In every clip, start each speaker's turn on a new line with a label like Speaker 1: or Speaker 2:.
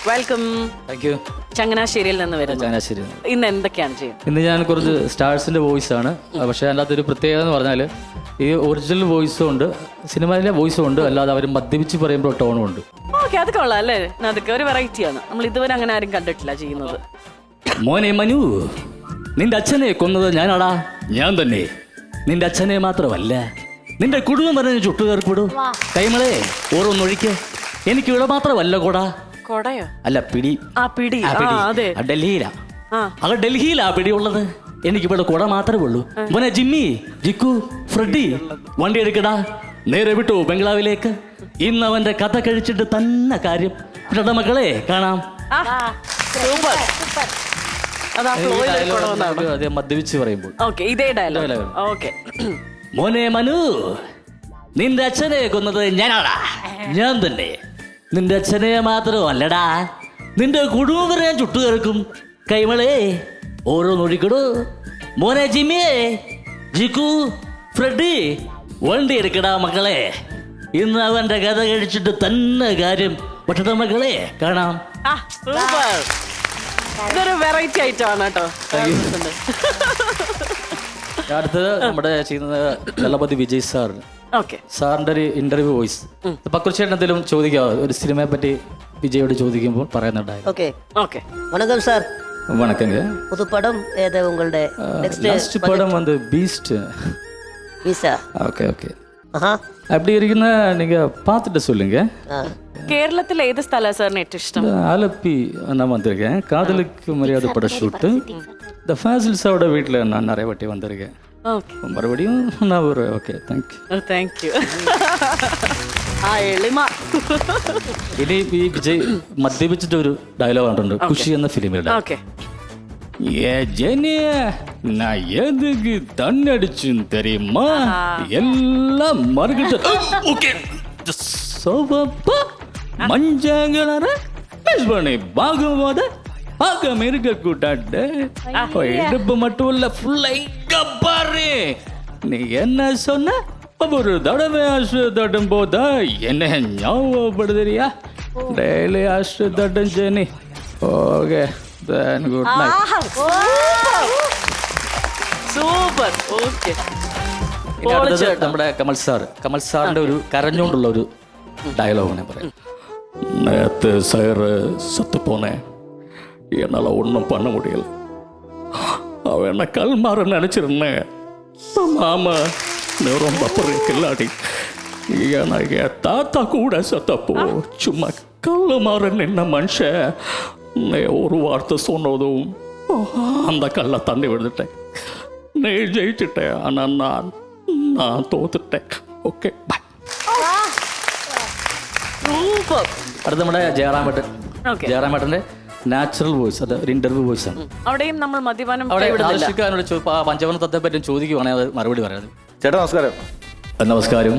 Speaker 1: Welcome.
Speaker 2: Thank you.
Speaker 1: ചങ്ങനാശ്ശേരിയിൽ നിന്ന് വരുന്നു.
Speaker 2: ചങ്ങനാശ്ശേരി.
Speaker 1: ഇന്ന് എന്തൊക്കെയാണ് ചെയ്യുന്നത്?
Speaker 2: ഇന്ന് ഞാൻ കുറച്ച് സ്റ്റാർസിൻ്റെ വോയിസ് ആണ്. പക്ഷേ അതിൻ്റെ അകത്തൊരു പ്രത്യേകത എന്ന് പറഞ്ഞാൽ ഈ ഒറിജിനൽ വോയിസും ഉണ്ട്, സിനിമയിലെ വോയിസും ഉണ്ട്, അല്ലാതെ അവർ മദ്യപിച്ച് പറയുമ്പോൾ ടോണും ഉണ്ട്.
Speaker 1: ഓക്കെ, അത് കൊള്ളാം അല്ലേ? അതൊക്കെ ഒരു വെറൈറ്റിയാണ്. നമ്മൾ ഇതുവരെ അങ്ങനെ ആരും കണ്ടിട്ടില്ല ചെയ്യുന്നത്.
Speaker 2: മോനെ മനു, നിന്റെ അച്ഛനെ കൊന്നത് ഞാനാടാ, ഞാൻ തന്നെ. നിന്റെ അച്ഛനെ മാത്രമല്ല, നിന്റെ കുടുംബം പറഞ്ഞ ചുട്ടുകേർപ്പിടും. കൈമളെ ഓരോന്നൊഴിക്ക്. എനിക്ക് ഇവിടെ മാത്രമല്ല കൊടാ.
Speaker 1: കൊടയോ?
Speaker 2: അല്ല, പിടി.
Speaker 1: ആ പിടി. അതെ,
Speaker 2: ഡൽഹിയിലാ. ഡൽഹിയിലാ പിടിയുള്ളത്. എനിക്കിവിടെ കുട മാത്രമേ ഉള്ളൂ. മോനെ ജിമ്മി, ജിക്കു, ഫ്രെഡി, വണ്ടി എടുക്കടാ, നേരെ വിട്ടു ബംഗ്ലാവിലേക്ക്. ഇന്ന് അവന്റെ കഥ കഴിച്ചിട്ട് തന്നെ കാര്യം. ഇവിടെ മക്കളെ കാണാം.
Speaker 1: സൂപ്പർ.
Speaker 2: അതെ, മദ്യപിച്ച് പറയുമ്പോൾ.
Speaker 1: ഓക്കെ, ഇതേ ഡയലോഗ്. ഓക്കെ.
Speaker 2: മോനെ മനു, നിന്റെ അച്ഛനെ കൊന്നത് ഞാനാടാ, ഞാൻ തന്നെ. നിന്റെ അച്ഛനെ മാത്രമല്ലടാ, നിന്റെ കുടുംബം ഞാൻ ചുട്ടുകേർക്കും. കൈമളെ ഓരോന്നൊഴിക്കടോ. മോനെ ജിമ്മിയെ, ജിക്കു, ഫ്രെഡി, വണ്ടി എടുക്കടാ മക്കളെ. ഇന്ന് അവന്റെ കഥ കഴിച്ചിട്ട് തന്നെ കാര്യം. പക്ഷേ മക്കളെ കാണാം.
Speaker 1: സൂപ്പർ. ഇതൊരു വെറൈറ്റി ഐറ്റം ആണ് കേട്ടോ.
Speaker 2: അടുത്തത് നമ്മുടെ ചെയ്യുന്നത് ദളപതി വിജയ് സാർ. സാറിന്റെ ഒരു ഇന്റർവ്യൂ വോയിസ്. പക്രുച്ചേട്ടൻ എന്തെങ്കിലും ചോദിക്കാവോ ഒരു സിനിമയെ പറ്റി? വിജയോട് ചോദിക്കുമ്പോൾ പറയുന്നുണ്ടായിരുന്നു.
Speaker 3: வணக்கம் சார்.
Speaker 2: வணக்கங்க.
Speaker 3: புது படம் ஏதோ உங்களுடைய
Speaker 2: லாஸ்ட் படம் வந்து பீஸ்ட்.
Speaker 3: பீஸா.
Speaker 2: Okay okay. அப்படி இருக்குன்னா நீங்க பார்த்துட்டு சொல்லுங்க.
Speaker 1: കേരളത്തിൽ ഏത് സ്ഥലമാണ് സാറിന് ഏറ്റവും ഇഷ്ടം?
Speaker 2: ആലപ്പി நான் வந்திருக்கேன். காதலுக்கு மரியாதை பட ஷூட்டு இந்த ஃபாசில் சாரோட வீட்டில் நான் நிறைய வாட்டி வந்திருக்கேன். മറുപടിയും நான் ஒரு ഓക്കെ
Speaker 1: താങ്ക് യു. എളിമ.
Speaker 2: ഇനി ഈ വിജയ് മദ്യപിച്ചിട്ട് ഒരു ഡയലോഗ് കണ്ടിട്ടുണ്ട് ഖുഷി എന്ന ഫിലിമിൽ. நான் எதுக்கு தண்ணி அடிச்சுன்னு தெரியுமா? எல்லாம் மறுகிட்ட மஞ்சங்கள மிஸ் பண்ணி பார்க்கும்போது பார்க்காம இருக்க கூட்டாட்டு இடுப்பு மட்டும் இல்ல ஃபுல்லா இங்க பாரு. நீ என்ன சொன்ன? ஒரு தடவை ஆசு தட்டும் போதா என்ன ஞாபகப்படுதுறியா? டெய்லி ஆசு தட்டும் Jenny. Okay, then good night.
Speaker 1: Super. Okay.
Speaker 2: നമ്മുടെ കമൽ സാറിന്റെ ഒരു കരഞ്ഞുകൊണ്ടുള്ള ഒരു ഡയലോഗ് ഞാൻ പറയാം. നേരത്തെ സാറ് സത്തു പോനേ, என்னால் ஒன்றும் பண்ண முடியல. அவன் என்ன கல்மாற நினச்சிருந்தேன். ஆமா, நீ ரொம்ப பெரிய கில்லாடி. எனக்கு தாத்தா கூட சத்தப்போ சும்மா கல்லு மாற நின்ன மனுஷன். நீ ஒரு வார்த்தை சொன்னதும் அந்த கல்லை தண்ணி விழுந்துட்டேன். நீ ஜெயிச்சிட்டேன், ஆனால் நான் தோத்துட்டேன். Okay bye. അടുത്ത നമ്മുടെ ജയറാമേട്ടൻ്റെ നാച്ചുറൽ വോയിസ്. അത് ഒരു ഇന്റർവ്യൂ വോയിസ് ആണ്.
Speaker 1: അവിടെയും നമ്മൾ മദ്യപാനം
Speaker 2: പഞ്ചവന തത്തെ പറ്റി ചോദിക്കുവാണെങ്കിൽ അത് മറുപടി പറയാം.
Speaker 4: ചേട്ടാ നമസ്കാരം.
Speaker 2: നമസ്കാരം.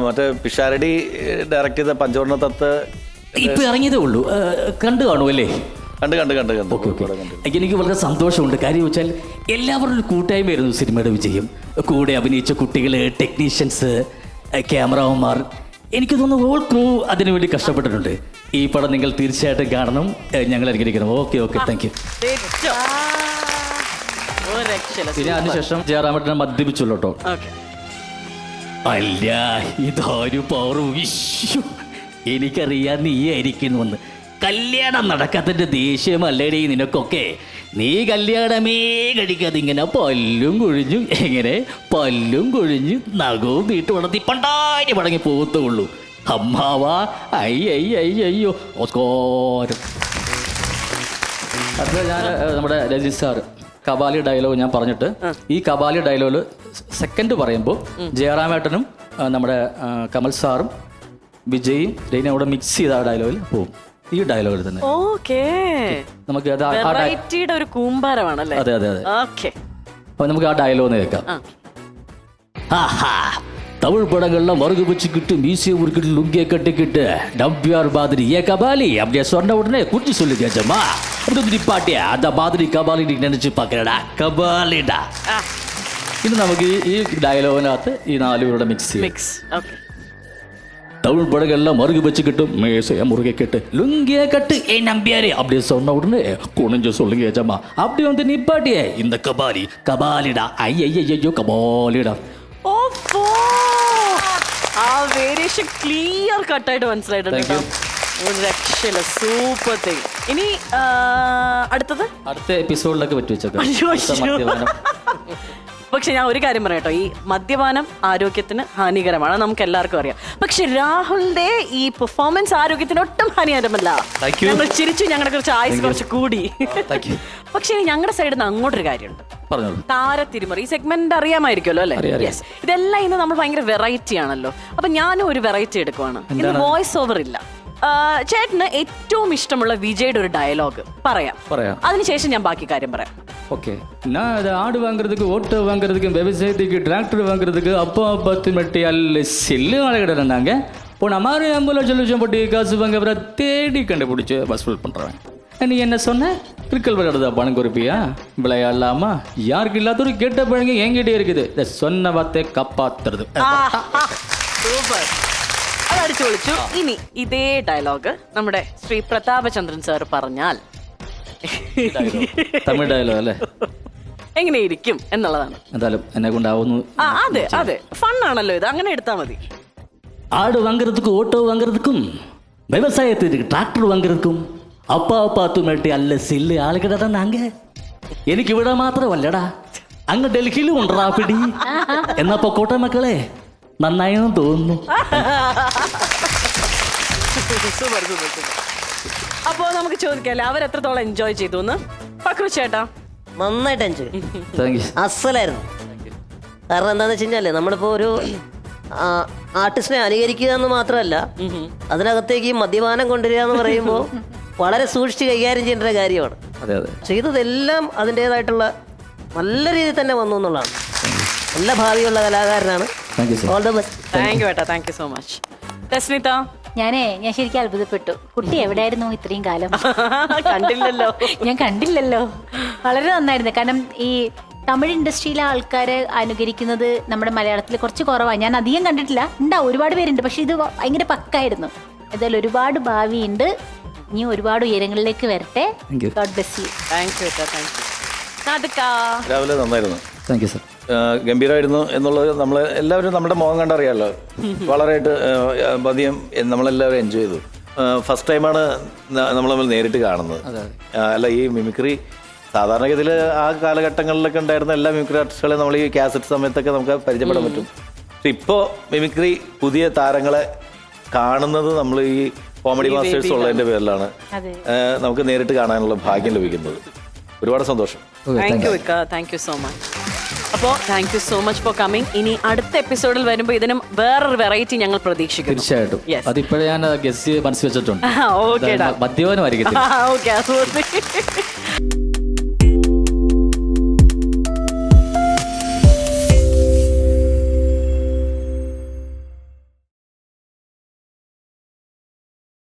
Speaker 4: മറ്റേ പിഷാരടി ഡയറക്ട് ചെയ്ത പഞ്ചവർണ്ണ തത്ത്
Speaker 2: ഇപ്പൊ ഇറങ്ങിയതേ ഉള്ളൂ. കണ്ടു കാണുമല്ലേ? എനിക്ക് വളരെ സന്തോഷമുണ്ട്. കാര്യം വെച്ചാൽ എല്ലാവരും ഒരു കൂട്ടായ്മയായിരുന്നു സിനിമയുടെ വിജയം. കൂടെ അഭിനയിച്ച കുട്ടികൾ, ടെക്നീഷ്യൻസ്, ക്യാമറമാർ, എനിക്ക് തോന്നുന്നു ഹോൾ ക്രൂ അതിനുവേണ്ടി കഷ്ടപ്പെട്ടിട്ടുണ്ട്. ഈ പടം നിങ്ങൾ തീർച്ചയായിട്ടും കാണണം. ഞങ്ങൾ അനുകരിക്കണം. Okay thank you. പിന്നെ അതിനുശേഷം ജയറാമേട്ടനെ മദ്യപിച്ചുള്ളൂ കേട്ടോ. അല്ല, ഇതൊരു പവറും. എനിക്കറിയാം നീ ആയിരിക്കുന്നുവെന്ന്. കല്യാണം നടക്കാത്തതിന്റെ ദേഷ്യമല്ലേടി നിനക്കൊക്കെ? നീ കല്യാണമേ കഴിക്കാതെ ഇങ്ങനെ പല്ലും കൊഴിഞ്ഞു, എങ്ങനെ പല്ലും കൊഴിഞ്ഞു നഖവും നീട്ട് വളർത്തി പണ്ടാരി മടങ്ങി പോകത്തുള്ളൂ. അമ്മാവാ അയ്യോ ഓസ്കാരം. അത് ഞാൻ നമ്മുടെ രജിത് സാർ കബാലി ഡയലോഗ് ഞാൻ പറഞ്ഞിട്ട്, ഈ കബാലി ഡയലോഗ് സെക്കൻഡ് പറയുമ്പോൾ ജയറാമേട്ടനും നമ്മുടെ കമൽ സാറും വിജയും രൈന അവിടെ മിക്സ് ചെയ്ത ആ ഡയലോഗിൽ പോകും. ഈ ഡയലോഗിൽ തന്നെ നമുക്ക്
Speaker 1: ഒരു കൂമ്പാരമാണല്ലേ?
Speaker 2: അതെ. അപ്പൊ നമുക്ക് ആ ഡയലോഗ് കേൾക്കാം. தமிழ் படங்கள்ல மறுகு வச்சுக்கிட்டு மீசிய உருக்கிட்டு லுங்கிய கட்டிக்கிட்டு நம்பியார் மாதிரி ஏ கபாலி அப்படியே சொன்ன உடனே குறிச்சு சொல்லு கேஜம்மா அப்படி நிப்பாட்டிய அந்த மாதிரி கபாலி நீ நினைச்சு பாக்குறடா கபாலிடா. ഇനി നമുക്ക് ഈ ഡയലോഗിനകത്ത് ഈ നാലുപേരുടെ മിക്സ്. தமிழ் படங்கள்லாம் மறுகு வச்சுக்கிட்டு மேசையை முருகை கட்டு லுங்கிய கட்டு ஏ நம்பியாரே அப்படி சொன்ன உடனே குனிஞ்சு சொல்லுங்க ஏஜமா அப்படி வந்து நிப்பாட்டியே இந்த கபாலிடா ஐயோ കബാലിടാ
Speaker 1: ഓഫോ ആ വേരിയേഷൻ ക്ലിയർ കട്ടായിട്ട് മനസ്സിലായിട്ടുണ്ട് കേട്ടോ. ഒരു രക്ഷയില്ല, സൂപ്പർ തിങ്. ഇനി അടുത്തത്
Speaker 2: അടുത്ത എപ്പിസോഡിലൊക്കെ പറ്റി വെച്ചേക്കാം.
Speaker 1: അയ്യോ,
Speaker 2: അടുത്ത
Speaker 1: അയ്യോ.
Speaker 2: മദ്യപാനം.
Speaker 1: പക്ഷെ ഞാൻ ഒരു കാര്യം പറയാം കേട്ടോ, ഈ മദ്യപാനം ആരോഗ്യത്തിന് ഹാനികരമാണ്, നമുക്ക് എല്ലാവർക്കും അറിയാം. പക്ഷെ രാഹുലിന്റെ ഈ പെർഫോമൻസ് ആരോഗ്യത്തിന് ഒട്ടും ഹാനികരമല്ല.
Speaker 2: Thank you.
Speaker 1: ഞങ്ങൾ ചിരിച്ചു, ഞങ്ങളുടെ കുറച്ച് ആയുസ് കുറച്ച് കൂടി.
Speaker 2: Thank you.
Speaker 1: പക്ഷെ ഞങ്ങളുടെ സൈഡിൽ നിന്ന് അങ്ങോട്ടൊരു കാര്യമുണ്ട്.
Speaker 2: പറഞ്ഞോളൂ.
Speaker 1: താരത്തിരിമറി ഈ സെഗ്മെന്റ് അറിയാമായിരിക്കുമല്ലോ അല്ലേ?
Speaker 2: അറിയാം.
Speaker 1: Yes. ഇതെല്ലാം ഇന്ന് നമ്മൾ ഭയങ്കര വെറൈറ്റി ആണല്ലോ. അപ്പൊ ഞാനും ഒരു വെറൈറ്റി എടുക്കുവാണ്. ഇന്ന് വോയിസ് ഓവർ ഇല്ല. ചേട്ടന് ഏറ്റവും ഇഷ്ടമുള്ള വിജയുടെ ഒരു ഡയലോഗ് പറയാം. അതിനുശേഷം ഞാൻ ബാക്കി കാര്യം പറയാം.
Speaker 2: ஓகே, நான் அதை ஆடு வாங்குறதுக்கு ஓட்டை வாங்குறதுக்கு விவசாயத்துக்கு டிராக்டர் வாங்குறதுக்கு அப்பா 10 மெட்டி அல்ல செல்லு ஆளுகிட்ட நாங்கள் போன மாதிரி 5,00,000 போட்டு காசு வாங்க அப்புறம் தேடி கண்டுபிடிச்சி வசூல் பண்ணுறேன். நீ என்ன சொன்ன கிரிக்கல் விளையாடுதா பணம் குறிப்பியா விளையாடலாமா? யாருக்கு இல்லாத ஒரு கெட்ட பழங்க என்கிட்டே இருக்குது. இந்த சொன்ன வார்த்தை காப்பாத்துறது.
Speaker 1: സൂപ്പർ, അത് അടിച്ചു വിളിച്ചു. ഇനി ഇതേ ഡയലോഗ് നമ്മുടെ ശ്രീ പ്രതാപചന്ദ്രൻ സാർ പറഞ്ഞാൽ
Speaker 2: തമിഴ് ഡയലോഗ് അല്ലേ?
Speaker 1: എങ്ങനെയിരിക്കും എന്നുള്ളതാണ്.
Speaker 2: എന്തായാലും എന്നെ കൊണ്ടാവുന്നു.
Speaker 1: അതെ അതെ, ഫണ്ണാണല്ലോ ഇത്, അങ്ങനെ എടുത്താൽ മതി.
Speaker 2: ஆடு வாங்குறதுக்கு ஓட்டோ வாங்குறதுக்கும் விவசாயத்துக்கு டிராக்டர் வாங்குறதுக்கும் அப்பா 10 மெட்டி அல்ல செல்லு ஆளுகிட்ட தான் நாங்க. എനിക്ക് ഇവിടെ മാത്രമല്ലടാ, അങ്ങ് ഡൽഹിയിലും ഉണ്ടടാ പിടി. എന്നപ്പോ കോട്ട മക്കളെ നന്നായെന്ന് തോന്നുന്നു.
Speaker 1: അപ്പോ നമുക്ക് ചോദിക്കാല്ലേ അവർ എത്രത്തോളം എൻജോയ് ചെയ്തു എന്ന്. പക്രു ചേട്ടാ
Speaker 3: നന്നായിട്ട് എൻജോയ്,
Speaker 2: താങ്ക് യു.
Speaker 3: അസലായിരുന്നു. കാരണം എന്താണെന്ന് വെച്ച് കഴിഞ്ഞാൽ നമ്മളിപ്പോൾ ഒരു ആർട്ടിസ്റ്റിനെ അനുകരിക്കുക എന്ന് മാത്രമല്ല, അതിനകത്തേക്ക് ഈ മദ്യപാനം കൊണ്ടുവരിക എന്ന് പറയുമ്പോൾ വളരെ സൂക്ഷിച്ച് കൈകാര്യം ചെയ്യേണ്ട ഒരു കാര്യമാണ്.
Speaker 2: അതെ അതെ,
Speaker 3: ചെയ്തതെല്ലാം അതിൻ്റേതായിട്ടുള്ള നല്ല രീതിയിൽ തന്നെ വന്നു എന്നുള്ളതാണ്. നല്ല ഭാവിയുള്ള കലാകാരനാണ്.
Speaker 2: Thank you sir.
Speaker 3: All the best.
Speaker 1: Thank you ഏട്ടാ, thank you so much. Rashmitha
Speaker 5: ഞാൻ ശരിക്കും അത്ഭുതപ്പെട്ടു. കുട്ടി എവിടെയായിരുന്നു ഇത്രയും കാലം?
Speaker 1: കണ്ടില്ലല്ലോ.
Speaker 5: ഞാൻ കണ്ടില്ലല്ലോ. വളരെ നന്നായിരുന്നു. കാരണം ഈ തമിഴ് ഇൻഡസ്ട്രിയിലെ ആൾക്കാരെ അനുകരിക്കുന്നത് നമ്മുടെ മലയാളത്തിൽ കുറച്ച് കുറവാണ്. ഞാൻ അധികം കണ്ടിട്ടില്ല, ഉണ്ടാവും, ഒരുപാട് പേരുണ്ട്. പക്ഷെ ഇത് ഭയങ്കര പക്കായിരുന്നു. എന്തായാലും ഒരുപാട് ഭാവിയുണ്ട്, ഇനി ഒരുപാട് ഉയരങ്ങളിലേക്ക് വരട്ടെ. God bless you.
Speaker 1: Thank you ഏട്ടാ, താങ്ക് യു.
Speaker 4: രാവിലെ നന്നായിരുന്നു,
Speaker 2: താങ്ക് യു സർ.
Speaker 4: ഗംഭീരമായിരുന്നു എന്നുള്ളത് നമ്മൾ എല്ലാവരും നമ്മുടെ മുഖം കണ്ടറിയാമല്ലോ. വളരെയായിട്ട് അധികം നമ്മളെല്ലാവരും എൻജോയ് ചെയ്തു. ഫസ്റ്റ് ടൈമാണ് നമ്മൾ നേരിട്ട് കാണുന്നത്. അല്ല, ഈ മിമിക്രി സാധാരണഗതിയിൽ ആ കാലഘട്ടങ്ങളിലൊക്കെ ഉണ്ടായിരുന്ന എല്ലാ മിമിക്രി ആർട്ടിസ്റ്റുകളെ നമ്മൾ ഈ കാസറ്റ് സമയത്തൊക്കെ നമുക്ക് പരിചയപ്പെടാൻ പറ്റും. പക്ഷെ ഇപ്പോൾ മിമിക്രി പുതിയ താരങ്ങളെ കാണുന്നത് നമ്മൾ ഈ കോമഡി മാസ്റ്റേഴ്സ് ഉള്ളതിൻ്റെ പേരിലാണ് നമുക്ക് നേരിട്ട് കാണാനുള്ള ഭാഗ്യം ലഭിക്കുന്നത്. ഒരുപാട് സന്തോഷം.
Speaker 1: Thank you Vikka, thank you so much. അപ്പോൾ thank you so much for coming. ഇനി അടുത്ത എപ്പിസോഡിൽ വരുമ്പോൾ ഇതിനും വേറൊരു വെറൈറ്റി ഞങ്ങൾ പ്രതീക്ഷിക്കുന്നു.
Speaker 2: തീർച്ചയായിട്ടും. അതിപ്പോഴേ ഞാൻ ഗസ്റ്റ് മനസ്സിൽ വെച്ചിട്ടുണ്ട്.
Speaker 1: ഓക്കെ,
Speaker 2: മദ്യപാനമായിരിക്കും.
Speaker 1: ഓക്കെ.